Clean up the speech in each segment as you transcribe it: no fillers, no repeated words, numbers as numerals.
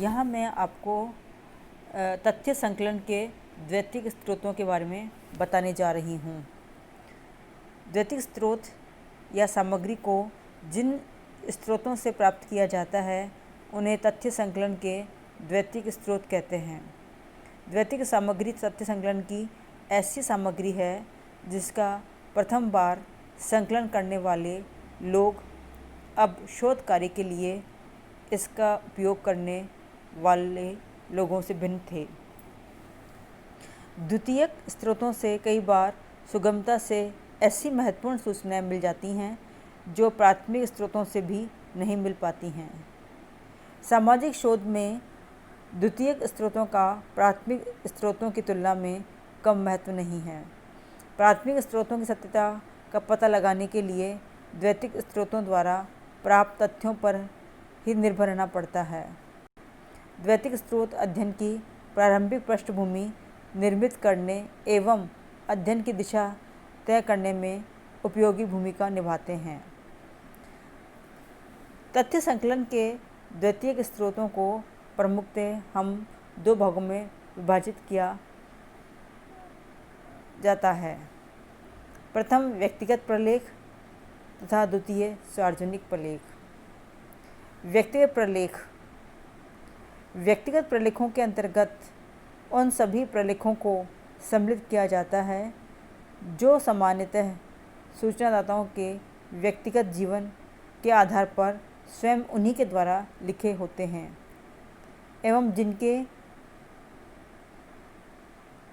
यहाँ मैं आपको तथ्य संकलन के द्वैतिक स्रोतों के बारे में बताने जा रही हूँ। द्वैतिक स्रोत या सामग्री को जिन स्रोतों से प्राप्त किया जाता है उन्हें तथ्य संकलन के द्वैतिक स्रोत कहते हैं। द्वैतिक सामग्री तथ्य संकलन की ऐसी सामग्री है जिसका प्रथम बार संकलन करने वाले लोग अब शोध कार्य के लिए इसका उपयोग करने वाले लोगों से भिन्न थे। द्वितीयक स्रोतों से कई बार सुगमता से ऐसी महत्वपूर्ण सूचनाएं मिल जाती हैं जो प्राथमिक स्रोतों से भी नहीं मिल पाती हैं। सामाजिक शोध में द्वितीयक स्रोतों का प्राथमिक स्रोतों की तुलना में कम महत्व नहीं है। प्राथमिक स्रोतों की सत्यता का पता लगाने के लिए द्वैतिक स्रोतों द्वारा प्राप्त तथ्यों पर ही निर्भर रहना पड़ता है। द्वैतिक स्रोत अध्ययन की प्रारंभिक पृष्ठभूमि निर्मित करने एवं अध्ययन की दिशा तय करने में उपयोगी भूमिका निभाते हैं। तथ्य संकलन के द्वैतिक स्रोतों को प्रमुखतः हम दो भागों में विभाजित किया जाता है। प्रथम व्यक्तिगत प्रलेख तथा द्वितीय सार्वजनिक प्रलेख। व्यक्तिगत प्रलेख। व्यक्तिगत प्रलेखों के अंतर्गत उन सभी प्रलेखों को सम्मिलित किया जाता है जो सामान्यतः सूचनादाताओं के व्यक्तिगत जीवन के आधार पर स्वयं उन्हीं के द्वारा लिखे होते हैं एवं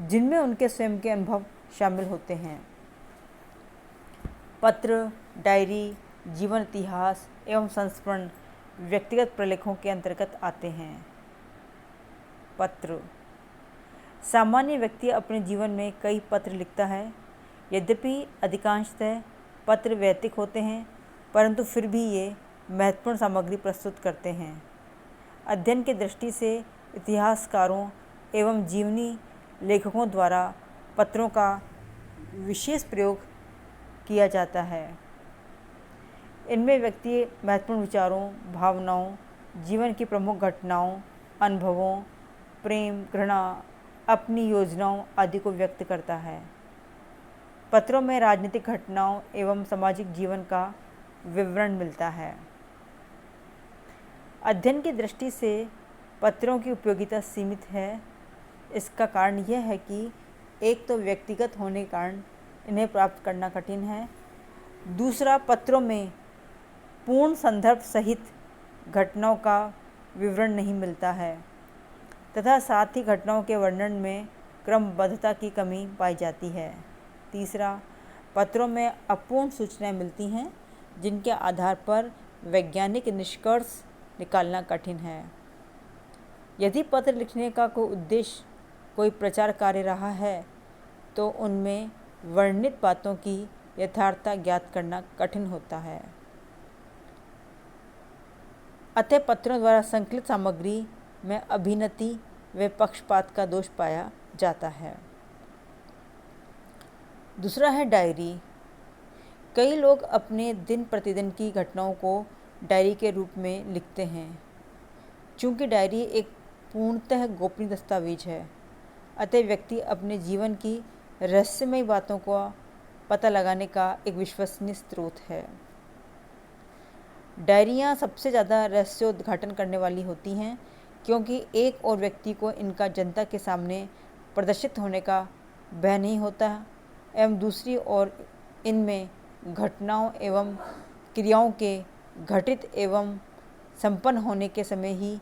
जिनमें उनके स्वयं के अनुभव शामिल होते हैं। पत्र, डायरी, जीवन इतिहास एवं संस्मरण व्यक्तिगत प्रलेखों के अंतर्गत आते हैं। पत्र। सामान्य व्यक्ति अपने जीवन में कई पत्र लिखता है। यद्यपि अधिकांशतः पत्र वैयक्तिक होते हैं, परंतु फिर भी ये महत्वपूर्ण सामग्री प्रस्तुत करते हैं। अध्ययन की दृष्टि से इतिहासकारों एवं जीवनी लेखकों द्वारा पत्रों का विशेष प्रयोग किया जाता है। इनमें व्यक्ति महत्वपूर्ण विचारों, भावनाओं, जीवन की प्रमुख घटनाओं, अनुभवों, प्रेम, घृणा, अपनी योजनाओं आदि को व्यक्त करता है। पत्रों में राजनीतिक घटनाओं एवं सामाजिक जीवन का विवरण मिलता है। अध्ययन की दृष्टि से पत्रों की उपयोगिता सीमित है। इसका कारण यह है कि एक तो व्यक्तिगत होने के कारण इन्हें प्राप्त करना कठिन है। दूसरा, पत्रों में पूर्ण संदर्भ सहित घटनाओं का विवरण नहीं मिलता है तथा साथ ही घटनाओं के वर्णन में क्रमबद्धता की कमी पाई जाती है। तीसरा, पत्रों में अपूर्ण सूचनाएं मिलती हैं जिनके आधार पर वैज्ञानिक निष्कर्ष निकालना कठिन है। यदि पत्र लिखने का कोई उद्देश्य कोई प्रचार कार्य रहा है तो उनमें वर्णित बातों की यथार्थता ज्ञात करना कठिन होता है। अतः पत्रों द्वारा संकलित सामग्री में अभिनति व पक्षपात का दोष पाया जाता है। दूसरा है डायरी। कई लोग अपने दिन प्रतिदिन की घटनाओं को डायरी के रूप में लिखते हैं। चूँकि डायरी एक पूर्णतः गोपनीय दस्तावेज है, अतः व्यक्ति अपने जीवन की रहस्यमयी बातों को पता लगाने का एक विश्वसनीय स्रोत है। डायरियाँ सबसे ज़्यादा रहस्योद्घाटन करने वाली होती हैं क्योंकि एक और व्यक्ति को इनका जनता के सामने प्रदर्शित होने का भय नहीं होता एवं दूसरी ओर इनमें घटनाओं एवं क्रियाओं के घटित एवं संपन्न होने के समय ही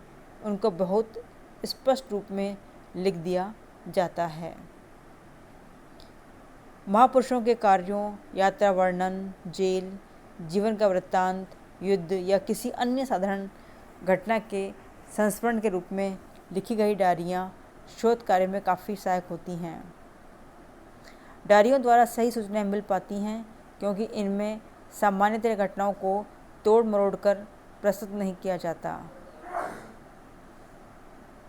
उनको बहुत स्पष्ट रूप में लिख दिया जाता है। महापुरुषों के कार्यों, यात्रा वर्णन, जेल, जीवन का वृत्तांत, युद्ध या किसी अन्य साधारण घटना के संस्मरण के रूप में लिखी गई डायरियाँ शोध कार्य में काफ़ी सहायक होती हैं। डायरियों द्वारा सही सूचनाएं मिल पाती हैं क्योंकि इनमें सामान्यतः घटनाओं को तोड़ मरोड़ कर प्रस्तुत नहीं किया जाता।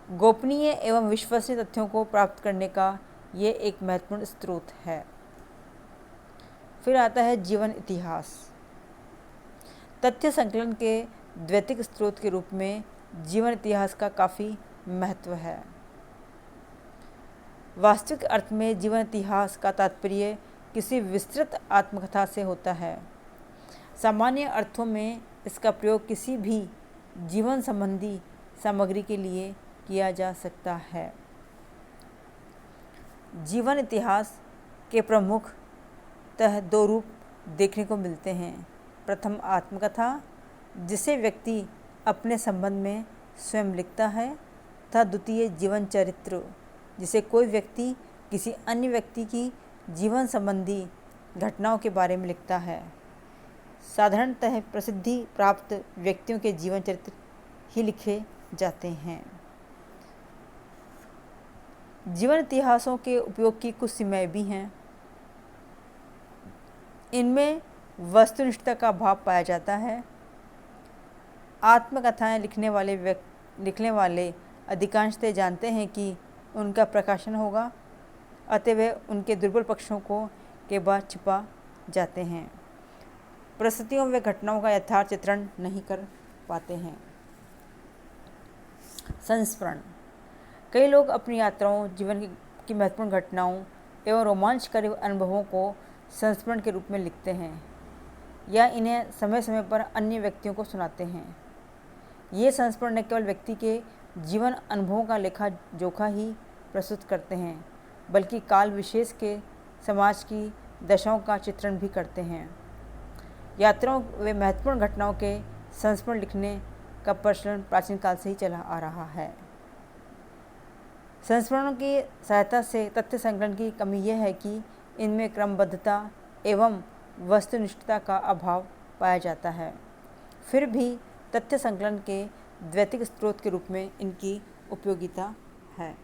गोपनीय एवं विश्वसनीय तथ्यों को प्राप्त करने का ये एक महत्वपूर्ण स्रोत है। फिर आता है जीवन इतिहास। तथ्य संकलन के द्वैतिक स्रोत के रूप में जीवन इतिहास का काफ़ी महत्व है। वास्तविक अर्थ में जीवन इतिहास का तात्पर्य किसी विस्तृत आत्मकथा से होता है। सामान्य अर्थों में इसका प्रयोग किसी भी जीवन संबंधी सामग्री के लिए किया जा सकता है। जीवन इतिहास के प्रमुखतः दो रूप देखने को मिलते हैं। प्रथम आत्मकथा, जिसे व्यक्ति अपने संबंध में स्वयं लिखता है, तथा द्वितीय जीवन चरित्र, जिसे कोई व्यक्ति किसी अन्य व्यक्ति की जीवन संबंधी घटनाओं के बारे में लिखता है। साधारणतः प्रसिद्धि प्राप्त व्यक्तियों के जीवन चरित्र ही लिखे जाते हैं। जीवन इतिहासों के उपयोग की कुछ सीमाएं भी हैं। इनमें वस्तुनिष्ठता का भाव पाया जाता है। आत्मकथाएं लिखने वाले अधिकांशतः जानते हैं कि उनका प्रकाशन होगा, अतः वे उनके दुर्बल पक्षों को के बाद छिपा जाते हैं। परिस्थितियों व घटनाओं का यथार्थ चित्रण नहीं कर पाते हैं। संस्मरण। कई लोग अपनी यात्राओं, जीवन की महत्वपूर्ण घटनाओं एवं रोमांचकारी अनुभवों को संस्मरण के रूप में लिखते हैं या इन्हें समय समय पर अन्य व्यक्तियों को सुनाते हैं। ये संस्मरण न केवल व्यक्ति के जीवन अनुभवों का लेखा जोखा ही प्रस्तुत करते हैं, बल्कि काल विशेष के समाज की दशाओं का चित्रण भी करते हैं। यात्राओं व महत्वपूर्ण घटनाओं के संस्मरण लिखने का प्रचलन प्राचीन काल से ही चला आ रहा है। संस्मरणों की सहायता से तथ्य संकलन की कमी यह है कि इनमें क्रमबद्धता एवं वस्तुनिष्ठता का अभाव पाया जाता है। फिर भी तथ्य संकलन के द्वैतिक स्रोत के रूप में इनकी उपयोगिता है।